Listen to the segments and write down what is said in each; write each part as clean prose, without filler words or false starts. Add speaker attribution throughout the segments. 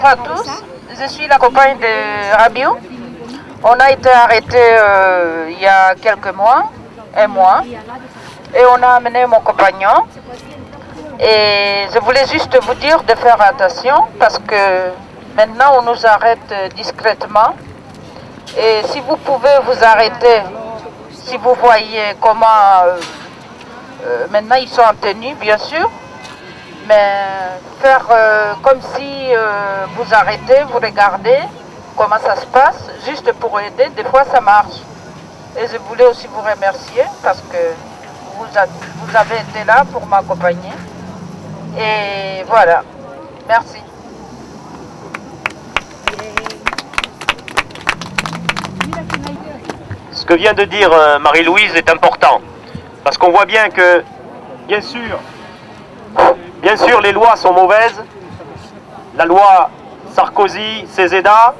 Speaker 1: Bonjour à tous, je suis la compagne de Rabiou. On a été arrêté il y a quelques mois, un mois, et on a amené mon compagnon. Et je voulais juste vous dire de faire attention parce que maintenant on nous arrête discrètement. Et si vous pouvez vous arrêter, si vous voyez comment maintenant ils sont en tenue bien sûr, mais faire comme si vous arrêtez, vous regardez comment ça se passe, juste pour aider, des fois ça marche. Et je voulais aussi vous remercier parce que vous avez été là pour m'accompagner. Et voilà, merci.
Speaker 2: Ce que vient de dire Marie-Louise est important, parce qu'on voit bien que, bien sûr, les lois sont mauvaises. La loi Sarkozy-Cézéda,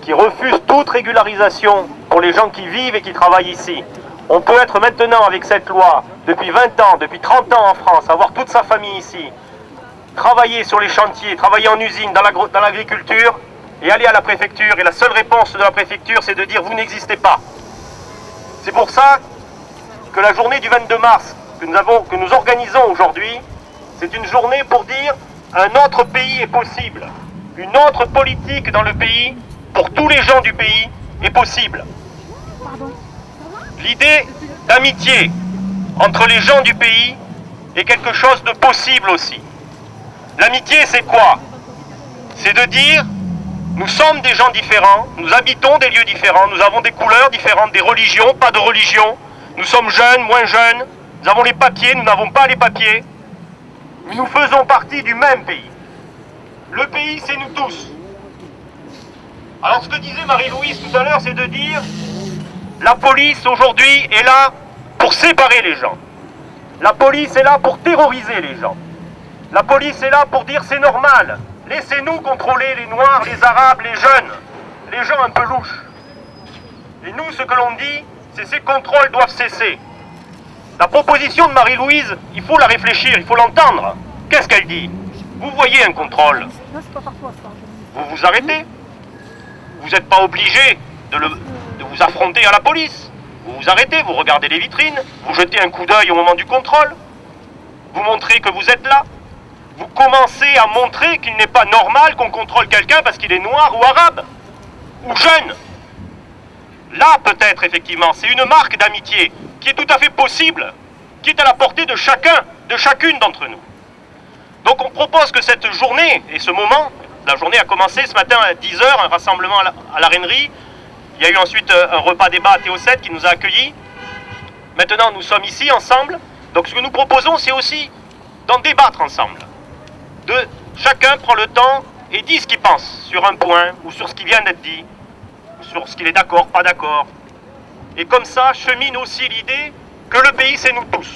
Speaker 2: qui refuse toute régularisation pour les gens qui vivent et qui travaillent ici. On peut être maintenant avec cette loi, depuis 20 ans, depuis 30 ans en France, avoir toute sa famille ici, travailler sur les chantiers, travailler en usine, dans l'agriculture, et aller à la préfecture. Et la seule réponse de la préfecture, c'est de dire « vous n'existez pas ». C'est pour ça que la journée du 22 mars que nous organisons aujourd'hui, c'est une journée pour dire un autre pays est possible. Une autre politique dans le pays, pour tous les gens du pays, est possible. L'idée d'amitié entre les gens du pays est quelque chose de possible aussi. L'amitié, c'est quoi? C'est de dire, nous sommes des gens différents, nous habitons des lieux différents, nous avons des couleurs différentes, des religions, pas de religion, nous sommes jeunes, moins jeunes, nous avons les papiers, nous n'avons pas les papiers, mais nous faisons partie du même pays. Le pays, c'est nous tous. Alors ce que disait Marie-Louise tout à l'heure, c'est de dire, la police aujourd'hui est là pour séparer les gens. La police est là pour terroriser les gens. La police est là pour dire c'est normal. Laissez-nous contrôler les Noirs, les Arabes, les jeunes, les gens un peu louches. Et nous, ce que l'on dit, c'est que ces contrôles doivent cesser. La proposition de Marie-Louise, il faut la réfléchir, il faut l'entendre. Qu'est-ce qu'elle dit? Vous voyez un contrôle, vous vous arrêtez. Vous n'êtes pas obligé de vous affronter à la police. Vous vous arrêtez, vous regardez les vitrines, vous jetez un coup d'œil au moment du contrôle. Vous montrez que vous êtes là. Vous commencez à montrer qu'il n'est pas normal qu'on contrôle quelqu'un parce qu'il est noir ou arabe, ou jeune. Là, peut-être, effectivement, c'est une marque d'amitié qui est tout à fait possible, qui est à la portée de chacun, de chacune d'entre nous. Donc on propose que cette journée, et ce moment, la journée a commencé ce matin à 10 h, un rassemblement à la Reinerie. Il y a eu ensuite un repas débat à Théo7 qui nous a accueillis. Maintenant, nous sommes ici ensemble. Donc ce que nous proposons, c'est aussi d'en débattre ensemble. Chacun prend le temps et dit ce qu'il pense sur un point ou sur ce qui vient d'être dit, ou sur ce qu'il est d'accord, pas d'accord. Et comme ça, chemine aussi l'idée que le pays, c'est nous tous.